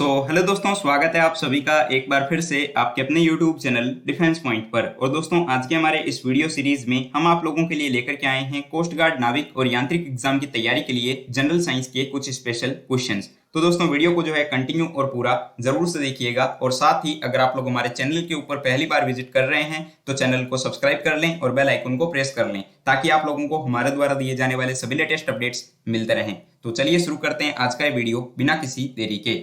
तो हेलो दोस्तों, स्वागत है आप सभी का एक बार फिर से आपके अपने YouTube चैनल डिफेंस पॉइंट पर। और दोस्तों, आज के हमारे इस वीडियो सीरीज में हम आप लोगों के लिए लेकर के आए हैं कोस्ट गार्ड, नाविक और यांत्रिक एग्जाम की तैयारी के लिए जनरल साइंस के कुछ स्पेशल क्वेश्चंस। तो दोस्तों, वीडियो को जो है कंटिन्यू और पूरा जरूर से देखिएगा। और साथ ही अगर आप लोग हमारे चैनल के ऊपर पहली बार विजिट कर रहे हैं तो चैनल को सब्सक्राइब कर लें और बेल आइकन को प्रेस कर लें, ताकि आप लोगों को हमारे द्वारा दिए जाने वाले सभी लेटेस्ट अपडेट्स मिलते रहें। तो चलिए शुरू करते हैं आज का ये वीडियो बिना किसी देरी के।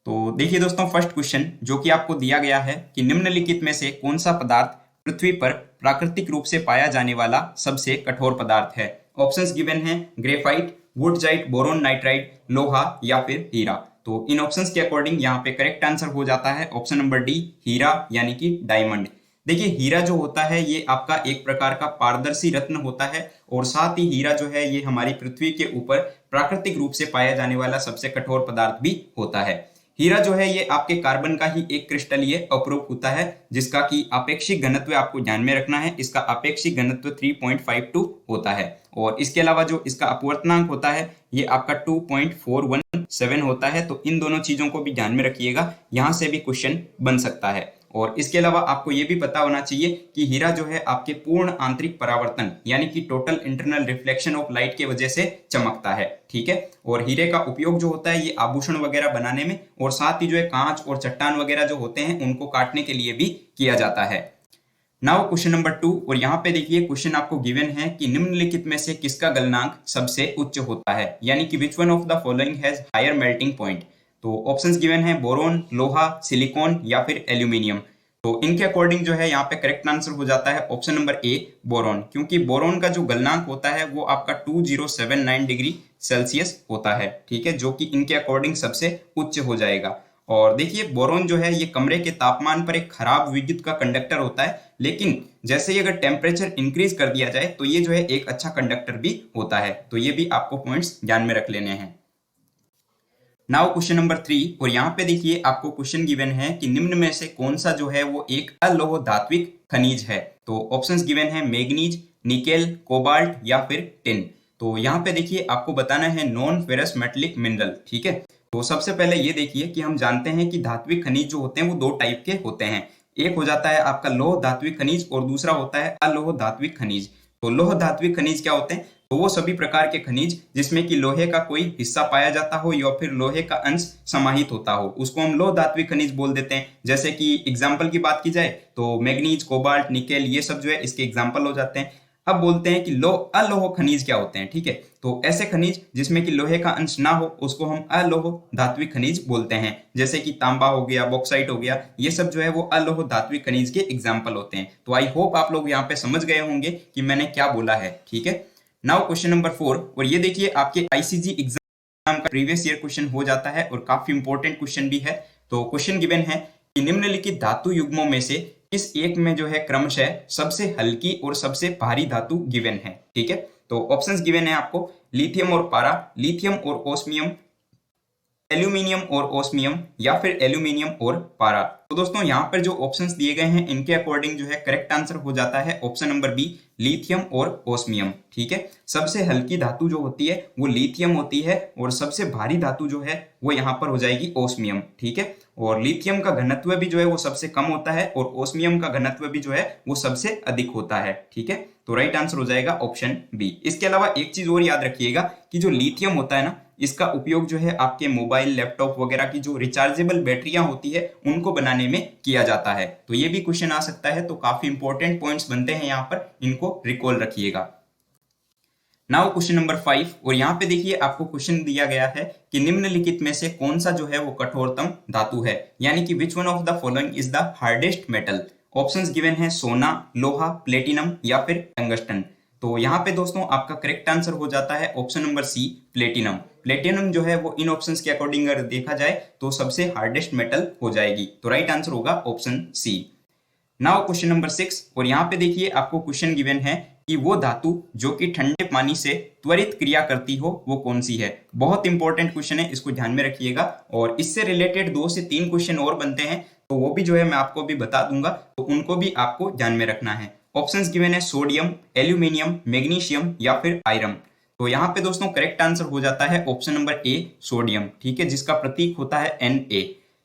तो देखिए दोस्तों, फर्स्ट क्वेश्चन जो कि आपको दिया गया है कि निम्नलिखित में से कौन सा पदार्थ पृथ्वी पर प्राकृतिक रूप से पाया जाने वाला सबसे कठोर पदार्थ है। ऑप्शंस गिवन हैं ग्रेफाइट, वुडजाइट, बोरोन नाइट्राइड, लोहा या फिर हीरा। तो इन ऑप्शंस के अकॉर्डिंग यहाँ पे करेक्ट आंसर हो जाता है ऑप्शन नंबर डी, हीरा यानी कि डायमंड। देखिए, हीरा जो होता है ये आपका एक प्रकार का पारदर्शी रत्न होता है, और साथ ही हीरा जो है ये हमारी पृथ्वी के ऊपर प्राकृतिक रूप से पाया जाने वाला सबसे कठोर पदार्थ भी होता है। हीरा जो है ये आपके कार्बन का ही एक क्रिस्टलीय अपरूप होता है, जिसका कि आपेक्षिक घनत्व आपको ध्यान में रखना है। इसका आपेक्षिक घनत्व 3.52 होता है, और इसके अलावा जो इसका अपवर्तनांक होता है ये आपका 2.417 होता है। तो इन दोनों चीजों को भी ध्यान में रखिएगा, यहां से भी क्वेश्चन बन सकता है। और इसके अलावा आपको ये भी पता होना चाहिए कि हीरा जो है आपके पूर्ण आंतरिक परावर्तन यानी कि total internal reflection of light की वजह से चमकता है, ठीक है। और हीरे का उपयोग जो होता है ये आभूषण वगैरह बनाने में, और साथ ही जो है कांच और चट्टान वगैरह जो होते हैं उनको काटने के लिए भी किया जाता है। नाउ क्वेश्चन नंबर 2, और यहाँ पे देखिए क्वेश्चन आपको गिवन है कि निम्नलिखित में से किसका गलनांक सबसे उच्च होता है, यानी कि which one of the following has higher melting point. तो ऑप्शंस गिवन है बोरोन, लोहा, सिलिकॉन या फिर एल्यूमिनियम। तो इनके अकॉर्डिंग जो है यहाँ पे करेक्ट आंसर हो जाता है ऑप्शन नंबर ए, बोरोन, क्योंकि बोरोन का जो गलनांक होता है वो आपका 2079 डिग्री सेल्सियस होता है, ठीक है, जो कि इनके अकॉर्डिंग सबसे उच्च हो जाएगा। और देखिए, बोरोन जो है ये कमरे के तापमान पर एक खराब विद्युत का कंडक्टर होता है, लेकिन जैसे ही अगर टेम्परेचर इंक्रीज कर दिया जाए तो ये जो है एक अच्छा कंडक्टर भी होता है। तो ये भी आपको पॉइंट्स ध्यान में रख लेने हैं। नाउ क्वेश्चन नंबर 3, और यहाँ पे देखिए आपको क्वेश्चन गिवन है कि निम्न में से कौन सा जो है वो एक अलोह धात्विक खनिज है। तो ऑप्शंस गिवन है मैग्नीज, निकेल, कोबाल्ट या फिर टिन। तो यहाँ पे देखिए आपको बताना है नॉन फेरस मेटलिक मिनरल, ठीक है। तो सबसे पहले ये देखिए कि हम जानते हैं कि धात्विक खनिज जो होते हैं वो दो टाइप के होते हैं। एक हो जाता है आपका लौह धात्विक खनिज और दूसरा होता है अलोह धात्विक खनिज। तो लौह धात्विक खनिज क्या होते हैं? तो वो सभी प्रकार के खनिज जिसमें कि लोहे का कोई हिस्सा पाया जाता हो या फिर लोहे का अंश समाहित होता हो, उसको हम लौह धात्विक खनिज बोल देते हैं। जैसे कि एग्जांपल की बात की जाए तो मैग्नीज, कोबाल्ट, निकेल, ये सब जो है इसके एग्जांपल हो जाते हैं। अब बोलते हैं कि अलोह खनिज क्या होते हैं, ठीक है। तो ऐसे खनिज जिसमें कि लोहे का अंश ना हो उसको हम अलोह धात्विक खनिज बोलते हैं। जैसे कि तांबा हो गया, बॉक्साइट हो गया, ये सब जो है वो अलोह धात्विक खनिज के एग्जाम्पल होते हैं। तो आई होप आप लोग यहाँ पे समझ गए होंगे कि मैंने क्या बोला है, ठीक है। नाउ क्वेश्चन नंबर 4, और ये देखिए आपके आईसीजी एग्जाम का प्रीवियस ईयर क्वेश्चन हो जाता है और काफी इंपॉर्टेंट क्वेश्चन भी है। तो क्वेश्चन गिवन है कि निम्नलिखित धातु युग्मों में से इस एक में जो है क्रमशः सबसे हल्की और सबसे भारी धातु गिवन है, ठीक है। तो ऑप्शंस गिवन है आपको लिथियम और पारा, लिथियम और ओस्मियम, एल्यूमिनियम और ओस्मियम या फिर एल्यूमिनियम और पारा। तो दोस्तों, यहाँ पर जो ऑप्शंस दिए गए हैं इनके अकॉर्डिंग जो है करेक्ट आंसर हो जाता है ऑप्शन नंबर बी, लिथियम और ओस्मियम, ठीक है। सबसे हल्की धातु जो होती है वो लिथियम होती है, और सबसे भारी धातु जो है वो यहाँ पर हो जाएगी ओस्मियम, ठीक है। और लिथियम का घनत्व भी जो है वो सबसे कम होता है, और ओस्मियम का घनत्व भी जो है वो सबसे अधिक होता है, ठीक है। तो राइट आंसर हो जाएगा ऑप्शन बी। इसके अलावा एक चीज और याद रखिएगा कि जो लिथियम होता है ना, इसका उपयोग जो है आपके मोबाइल, लैपटॉप वगैरह की जो रिचार्जेबल बैटरियां होती है उनको बनाने में किया जाता है। तो ये भी क्वेश्चन आ सकता है। तो काफी इंपॉर्टेंट पॉइंट्स बनते हैं यहाँ पर, इनको रिकॉल रखिएगा। नाउ क्वेश्चन नंबर 5, और यहाँ पे देखिए आपको क्वेश्चन दिया गया है कि निम्नलिखित में से कौन सा जो है वो कठोरतम धातु है, यानी कि which one of the following is the hardest metal. Options given है सोना, लोहा, प्लेटिनम या फिर टंगस्टन। तो यहाँ पे दोस्तों आपका करेक्ट आंसर हो जाता है option number C, platinum. Platinum जो है वो इन ऑप्शंस के अकॉर्डिंग अगर देखा जाए तो सबसे हार्डेस्ट मेटल हो जाएगी। तो राइट आंसर होगा option C. Now question number 6, और यहाँ पे देखिए आपको क्वेश्चन गिवन है कि वो धातु जो कि ठंडे पानी से त्वरित क्रिया करती हो वो कौन सी है। बहुत इंपॉर्टेंट क्वेश्चन है, इसको ध्यान में रखिएगा। और इससे रिलेटेड 2 से 3 क्वेश्चन और बनते हैं, तो वो भी जो है मैं आपको भी बता दूंगा, तो उनको भी आपको ध्यान में रखना है। ऑप्शंस गिवन है सोडियम, एल्यूमिनियम, मैग्नीशियम या फिर आयरन। तो यहाँ पे दोस्तों करेक्ट आंसर हो जाता है ऑप्शन नंबर ए सोडियम, ठीक है, जिसका प्रतीक होता है Na।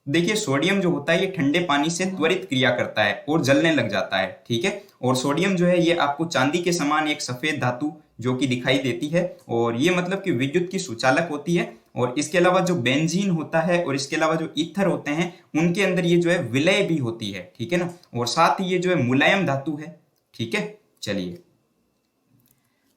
देखिए सोडियम जो होता है ये ठंडे पानी से त्वरित क्रिया करता है और जलने लग जाता है, ठीक है। और सोडियम जो है ये आपको चांदी के समान एक सफेद धातु जो कि दिखाई देती है, और ये मतलब कि विद्युत की सुचालक होती है। और इसके अलावा जो बेंजीन होता है और इसके अलावा जो ईथर होते हैं उनके अंदर ये जो है विलय भी होती है, ठीक है ना। और साथ ही ये जो है मुलायम धातु है, ठीक है। चलिए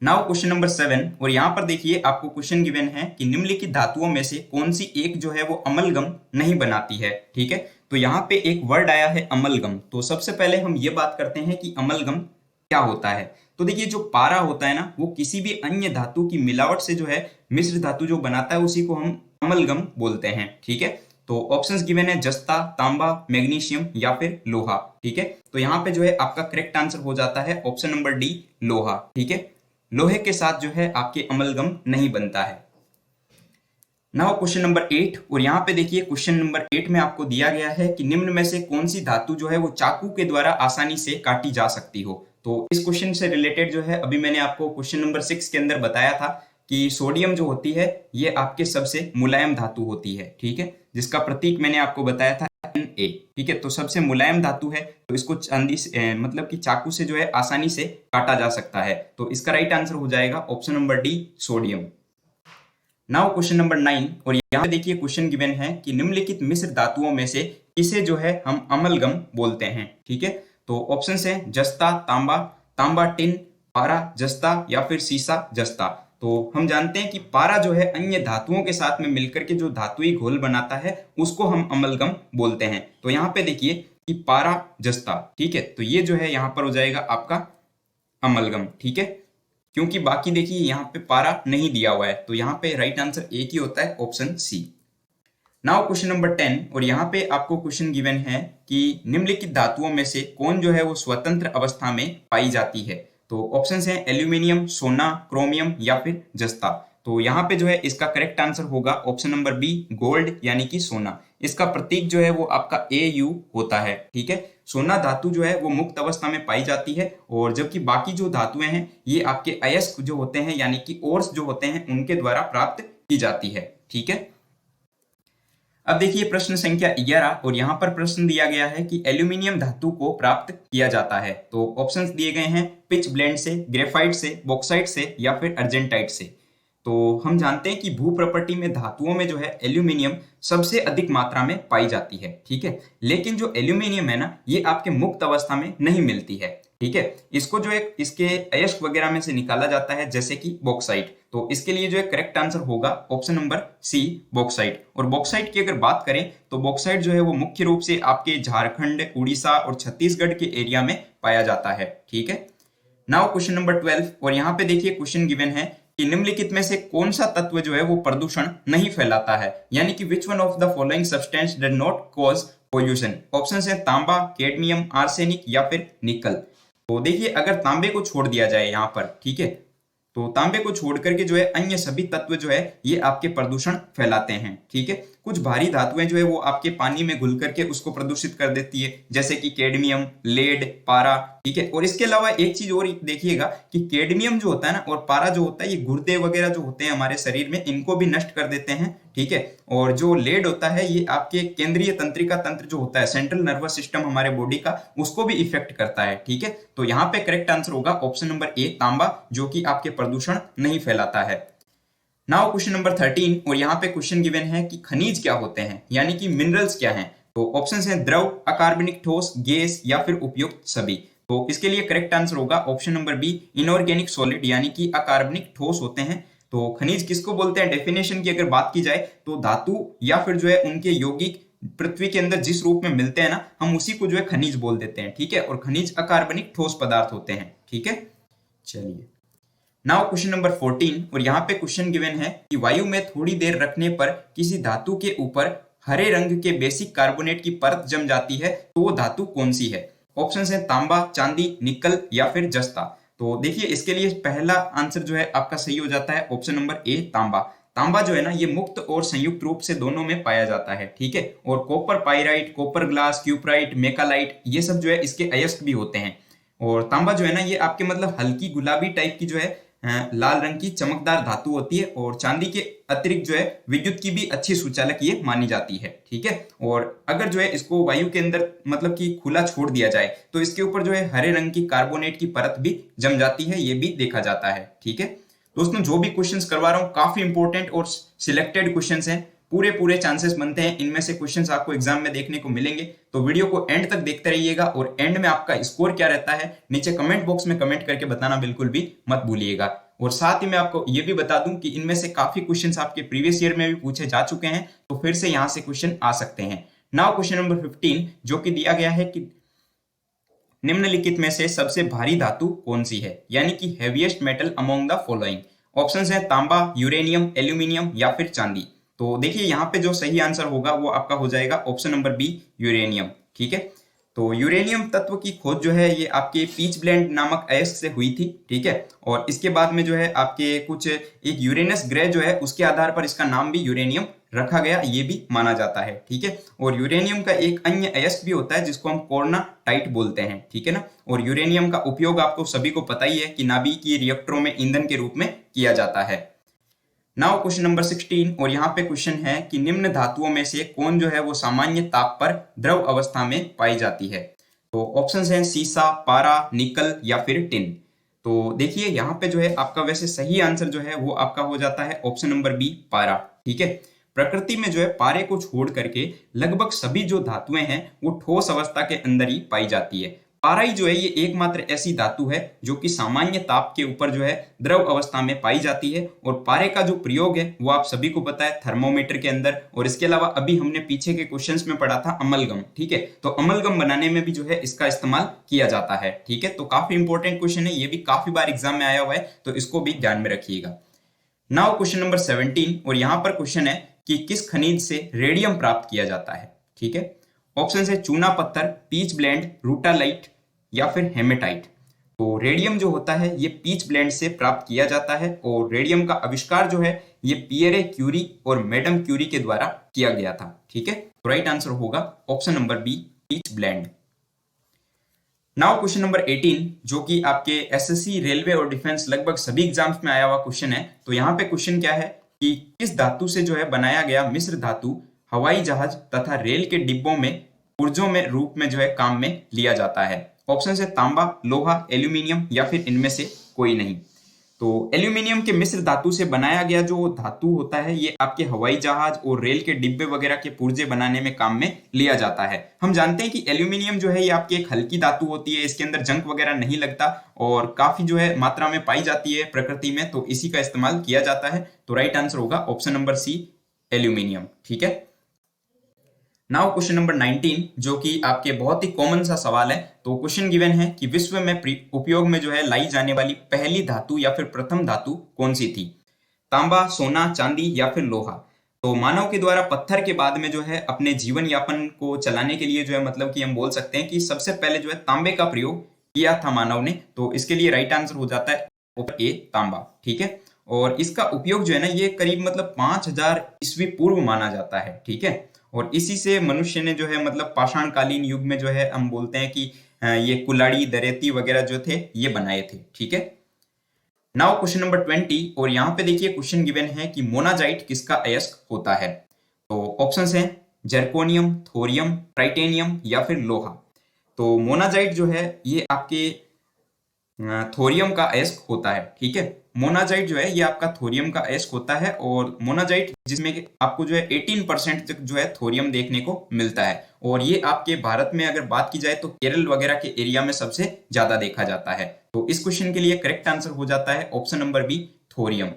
नाउ क्वेश्चन नंबर 7, और यहाँ पर देखिए आपको क्वेश्चन गिवन है कि निम्नलिखित धातुओं में से कौन सी एक जो है वो अमलगम नहीं बनाती है, ठीक है। तो यहाँ पे एक वर्ड आया है अमलगम। तो सबसे पहले हम ये बात करते हैं कि अमलगम क्या होता है। तो देखिए जो पारा होता है ना वो किसी भी अन्य धातु की मिलावट से जो है मिश्र धातु जो बनाता है उसी को हम अमलगम बोलते हैं, ठीक है। तो ऑप्शंस गिवन है जस्ता, तांबा, मैग्नीशियम या फिर लोहा, ठीक है। तो यहाँ पे जो है आपका करेक्ट आंसर हो जाता है ऑप्शन नंबर डी लोहा, ठीक है। लोहे के साथ जो है आपके अमलगम नहीं बनता है। नाउ क्वेश्चन नंबर 8, और यहाँ पे देखिए क्वेश्चन नंबर 8 में आपको दिया गया है कि निम्न में से कौन सी धातु जो है वो चाकू के द्वारा आसानी से काटी जा सकती हो। तो इस क्वेश्चन से रिलेटेड जो है अभी मैंने आपको क्वेश्चन नंबर 6 के अंदर बताया था कि सोडियम जो होती है ये आपके सबसे मुलायम धातु होती है, ठीक है, जिसका प्रतीक मैंने आपको बताया था Na, ठीक है। तो सबसे मुलायम धातु है तो इसको चांदी से मतलब कि चाकू से जो है आसानी से काटा जा सकता है। तो इसका राइट आंसर हो जाएगा option number D sodium. Now question number 9, और यहाँ पे देखिए क्वेश्चन गिवन है कि निम्नलिखित मिश्र धातुओं में से किसे जो है हम अमलगम बोलते हैं, ठीक है। तो ऑप्शन है जस्ता, तांबा, तांबा टिन, पारा जस्ता या फिर सीसा जस्ता। तो हम जानते हैं कि पारा जो है अन्य धातुओं के साथ में मिलकर के जो धातुई घोल बनाता है उसको हम अमलगम बोलते हैं। तो यहाँ पे देखिए कि पारा जस्ता, ठीक है, तो ये जो है यहाँ पर हो जाएगा आपका अमलगम, ठीक है, क्योंकि बाकी देखिए यहाँ पे पारा नहीं दिया हुआ है। तो यहाँ पे राइट आंसर एक ही होता है option C. Now question number 10, और यहाँ पे आपको क्वेश्चन गिवन है कि निम्नलिखित धातुओं में से कौन जो है वो स्वतंत्र अवस्था में पाई जाती है। तो ऑप्शंस हैं एल्यूमिनियम, सोना, क्रोमियम या फिर जस्ता। तो यहाँ पे जो है इसका करेक्ट आंसर होगा ऑप्शन नंबर बी गोल्ड यानी कि सोना। इसका प्रतीक जो है वो आपका Au होता है, ठीक है। सोना धातु जो है वो मुक्त अवस्था में पाई जाती है, और जबकि बाकी जो धातुएं हैं ये आपके अयस्क जो होते हैं यानी कि ओर्स जो होते हैं उनके द्वारा प्राप्त की जाती है, ठीक है। अब देखिए प्रश्न संख्या 11, और यहाँ पर प्रश्न दिया गया है कि एल्यूमिनियम धातु को प्राप्त किया जाता है। तो ऑप्शंस दिए गए हैं पिच ब्लेंड से, ग्रेफाइट से, बॉक्साइट से या फिर अर्जेंटाइट से। तो हम जानते हैं कि भू प्रॉपर्टी में धातुओं में जो है एल्यूमिनियम सबसे अधिक मात्रा में पाई जाती है, ठीक है। लेकिन जो एल्यूमिनियम है ना ये आपके मुक्त अवस्था में नहीं मिलती है, ठीक है। इसको जो है इसके अयस्क वगैरह में से निकाला जाता है जैसे कि बॉक्साइट। तो इसके लिए जो है करेक्ट आंसर होगा ऑप्शन नंबर सी बॉक्साइट। और बॉक्साइट की अगर बात करें तो बॉक्साइट जो है वो मुख्य रूप से आपके झारखंड, उड़ीसा और छत्तीसगढ़ के एरिया में पाया जाता है, ठीक है। नाउ क्वेश्चन नंबर 12, और यहाँ पे देखिए क्वेश्चन गिवन है कि निम्नलिखित में से कौन सा तत्व जो है वो प्रदूषण नहीं फैलाता है, यानी कि which one of the following substance does not cause pollution. Option है तांबा, कैडमियम, आर्सेनिक या फिर निकल। तो देखिए अगर तांबे को छोड़ दिया जाए यहाँ पर, ठीक है, तो तांबे को छोड़ करके जो है अन्य सभी तत्व जो है ये आपके प्रदूषण फैलाते हैं, ठीक है। कुछ भारी धातुएं जो है वो आपके पानी में घुल करके उसको प्रदूषित कर देती है जैसे कि कैडमियम, लेड, पारा, ठीक है। और इसके अलावा एक चीज और देखिएगा कि कैडमियम जो होता है ना और पारा जो होता है ये गुर्दे वगैरह जो होते हैं हमारे शरीर में इनको भी नष्ट कर देते हैं, ठीक है। और जो लेड होता है ये आपके केंद्रीय तंत्रिका तंत्र जो होता है, सेंट्रल नर्वस सिस्टम हमारे बॉडी का, उसको भी इफेक्ट करता है, ठीक है। तो यहाँ पे करेक्ट आंसर होगा ऑप्शन नंबर ए तांबा, जो कि आपके प्रदूषण नहीं फैलाता है। नाउ क्वेश्चन नंबर 13, और यहाँ पे क्वेश्चन गिवन है कि खनिज क्या होते हैं, यानी कि मिनरल्स क्या हैं। तो ऑप्शंस हैं द्रव, अकार्बनिक ठोस, गैस या फिर उपयुक्त सभी। तो इसके लिए करेक्ट आंसर होगा option number B inorganic solid, यानी कि अकार्बनिक ठोस होते हैं। तो खनिज किसको बोलते हैं, डेफिनेशन की अगर बात की जाए तो धातु या फिर जो है उनके यौगिक पृथ्वी के अंदर जिस रूप में मिलते हैं ना हम उसी को जो है खनिज बोल देते हैं, ठीक है। और खनिज अकार्बनिक ठोस पदार्थ होते हैं, ठीक है। चलिए नाउ क्वेश्चन नंबर 14, और यहाँ पे क्वेश्चन गिवन है कि वायु में थोड़ी देर रखने पर किसी धातु के ऊपर हरे रंग के बेसिक कार्बोनेट की परत जम जाती है तो वो धातु कौन सी है। ऑप्शन है तांबा, चांदी, निकल या फिर जस्ता। तो देखिए इसके लिए पहला आंसर जो है आपका सही हो जाता है ऑप्शन नंबर ए तांबा। तांबा जो है ना ये मुक्त और संयुक्त रूप से दोनों में पाया जाता है, ठीक है। और copper pyrite, copper glass, cuprite, malachite ये सब जो है इसके अयस्क भी होते हैं। और तांबा जो है ना ये आपके मतलब हल्की गुलाबी टाइप की जो है लाल रंग की चमकदार धातु होती है और चांदी के अतिरिक्त जो है विद्युत की भी अच्छी सुचालक ये मानी जाती है। ठीक है, और अगर जो है इसको वायु के अंदर मतलब कि खुला छोड़ दिया जाए तो इसके ऊपर जो है हरे रंग की कार्बोनेट की परत भी जम जाती है, ये भी देखा जाता है। ठीक है दोस्तों, जो भी क्वेश्चंस करवा रहा हूँ काफी इंपॉर्टेंट और सिलेक्टेड क्वेश्चंस हैं, पूरे चांसेस बनते हैं इनमें से क्वेश्चंस आपको एग्जाम में देखने को मिलेंगे। तो वीडियो को एंड तक देखते रहिएगा और एंड में आपका स्कोर क्या रहता है नीचे कमेंट बॉक्स में कमेंट करके बताना बिल्कुल भी मत भूलिएगा। और साथ ही मैं आपको ये भी बता दूं कि इनमें से काफी क्वेश्चंस आपके प्रीवियस ईयर में भी पूछे जा चुके हैं, तो फिर से यहां से क्वेश्चन आ सकते हैं। नाउ क्वेश्चन नंबर 15 जो कि दिया गया है कि निम्नलिखित में से सबसे भारी धातु कौन सी है, यानी कि heaviest metal among the following. Options हैं तांबा, यूरेनियम, एल्यूमिनियम या फिर चांदी। तो देखिए यहाँ पे जो सही आंसर होगा वो आपका हो जाएगा ऑप्शन नंबर बी, यूरेनियम। ठीक है, तो यूरेनियम तत्व की खोज जो है ये आपके पीच ब्लेंड नामक अयस्क से हुई थी। ठीक है, और इसके बाद में जो है आपके कुछ एक यूरेनस ग्रह जो है उसके आधार पर इसका नाम भी यूरेनियम रखा गया, ये भी माना जाता है। ठीक है, और यूरेनियम का एक अन्य अयस्क भी होता है जिसको हम कोर्नाटाइट बोलते हैं। ठीक है ना, और यूरेनियम का उपयोग आपको सभी को पता ही है कि नाभिकीय रिएक्टरों में ईंधन के रूप में किया जाता है। नाउ क्वेश्चन नंबर 16 और यहाँ पे क्वेश्चन है कि निम्न धातुओं में से कौन जो है वो सामान्य ताप पर द्रव अवस्था में पाई जाती है। तो ऑप्शंस हैं सीसा, पारा, निकल या फिर टिन। तो देखिए यहाँ पे जो है आपका वैसे सही आंसर जो है वो आपका हो जाता है ऑप्शन नंबर बी, पारा। ठीक है, प्रकृति में जो है पारे को छोड़ करके लगभग सभी जो धातुएं हैं वो ठोस अवस्था के अंदर ही पाई जाती है। पारा ही जो है ये एकमात्र ऐसी धातु है जो कि सामान्य ताप के ऊपर जो है द्रव अवस्था में पाई जाती है। और पारे का जो प्रयोग है वो आप सभी को पता है थर्मोमीटर के अंदर, और इसके अलावा अभी हमने पीछे के क्वेश्चंस में पढ़ा था अमलगम। ठीक है, तो अमलगम बनाने में भी जो है इसका इस्तेमाल किया जाता है। ठीक है, तो काफी इंपॉर्टेंट क्वेश्चन है, ये भी काफी बार एग्जाम में आया हुआ है, तो इसको भी ध्यान में रखिएगा। नाउ क्वेश्चन नंबर 17 और यहाँ पर क्वेश्चन है कि किस खनिज से रेडियम प्राप्त किया जाता है। ठीक है, ऑप्शन है चूना पत्थर, पीच ब्लेंड, रूटालाइट या फिर हेमेटाइट। तो रेडियम जो होता है ये पीच ब्लेंड से प्राप्त किया जाता है, और रेडियम का आविष्कार जो है ये पियरे क्यूरी और मैडम क्यूरी के द्वारा किया गया था। ठीक है, तो राइट आंसर होगा option number B, pitchblende. Now question number 18 जो कि आपके एसएससी, रेलवे और डिफेंस लगभग सभी एग्जाम्स में आया हुआ क्वेश्चन है। तो यहाँ पे क्वेश्चन क्या है कि किस धातु से जो है बनाया गया मिश्र धातु हवाई जहाज तथा रेल के डिब्बों में पुर्जों में रूप में जो है काम में लिया जाता है। ऑप्शन है तांबा, लोहा, एल्यूमिनियम या फिर इनमें से कोई नहीं। तो एल्यूमिनियम के मिश्र धातु से बनाया गया जो धातु होता है ये आपके हवाई जहाज और रेल के डिब्बे वगैरह के पुर्जे बनाने में काम में लिया जाता है। हम जानते हैं कि एल्यूमिनियम जो है ये आपकी एक हल्की धातु होती है, इसके अंदर जंग वगैरह नहीं लगता और काफी जो है मात्रा में पाई जाती है प्रकृति में, तो इसी का इस्तेमाल किया जाता है। तो राइट आंसर होगा ऑप्शन नंबर सी, एल्यूमिनियम। ठीक है, नाउ क्वेश्चन नंबर 19 जो कि आपके बहुत ही कॉमन सा सवाल है। तो क्वेश्चन गिवन है कि विश्व में उपयोग में जो है लाई जाने वाली पहली धातु या फिर प्रथम धातु कौन सी थी। तांबा, सोना, चांदी या फिर लोहा। तो मानव के द्वारा पत्थर के बाद में जो है अपने जीवन यापन को चलाने के लिए जो है मतलब कि हम बोल सकते हैं कि सबसे पहले जो है तांबे का प्रयोग किया था मानव ने। तो इसके लिए राइट आंसर हो जाता है ऑप्शन ए, तांबा। ठीक है, और इसका उपयोग जो है ना ये करीब मतलब 5000 ईस्वी पूर्व माना जाता है। ठीक है, और इसी से मनुष्य ने जो है मतलब पाषाणकालीन युग में जो है हम बोलते हैं कि ये कुल्हाड़ी, दरेती वगैरह जो थे ये बनाए थे। ठीक है, नाउ क्वेश्चन नंबर 20 और यहाँ पे देखिए क्वेश्चन गिवन है कि मोनाजाइट किसका अयस्क होता है। तो ऑप्शंस हैं जर्कोनियम, थोरियम, टाइटेनियम या फिर लोहा। तो मोनाजाइट जो है ये आपके थोरियम का अयस्क होता है। ठीक है, मोनाजाइट जो है ये आपका थोरियम का अयस्क होता है, और मोनाजाइट जिसमें आपको जो है 18% तक जो है थोरियम देखने को मिलता है, और ये आपके भारत में अगर बात की जाए तो केरल वगैरह के एरिया में सबसे ज्यादा देखा जाता है। तो इस क्वेश्चन के लिए करेक्ट आंसर हो जाता है ऑप्शन नंबर बी, थोरियम।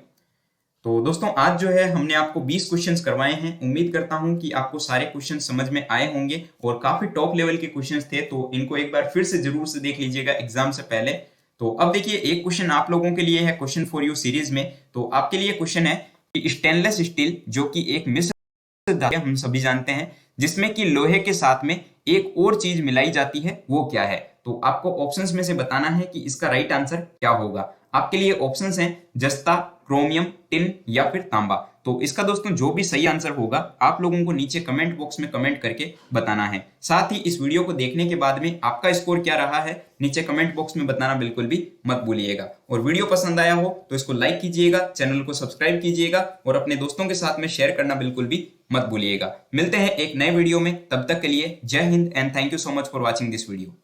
तो दोस्तों आज जो है हमने आपको 20 क्वेश्चंस करवाए हैं। उम्मीद करता हूं कि आपको सारे क्वेश्चन समझ में आए होंगे और काफी टॉप लेवल के क्वेश्चंस थे, तो इनको एक बार फिर से जरूर से देख लीजिएगा एग्जाम से पहले। तो अब देखिए एक क्वेश्चन आप लोगों के लिए है क्वेश्चन फॉर यू सीरीज में। तो आपके लिए क्वेश्चन है कि स्टेनलेस स्टील जो कि एक मिश्र धातु हम सभी जानते हैं जिसमें कि लोहे के साथ में एक और चीज मिलाई जाती है, वो क्या है। तो आपको ऑप्शंस में से बताना है कि इसका राइट आंसर क्या होगा। आपके लिए ऑप्शंस हैं जस्ता, क्रोमियम, टिन या फिर तांबा। तो इसका दोस्तों जो भी सही आंसर होगा आप लोगों को नीचे कमेंट बॉक्स में कमेंट करके बताना है। साथ ही इस वीडियो को देखने के बाद में आपका स्कोर क्या रहा है नीचे कमेंट बॉक्स में बताना बिल्कुल भी मत भूलिएगा। और वीडियो पसंद आया हो तो इसको लाइक कीजिएगा, चैनल को सब्सक्राइब कीजिएगा और अपने दोस्तों के साथ में शेयर करना बिल्कुल भी मत भूलिएगा। मिलते हैं एक नए वीडियो में, तब तक के लिए जय Hind and thank you so much for watching this video.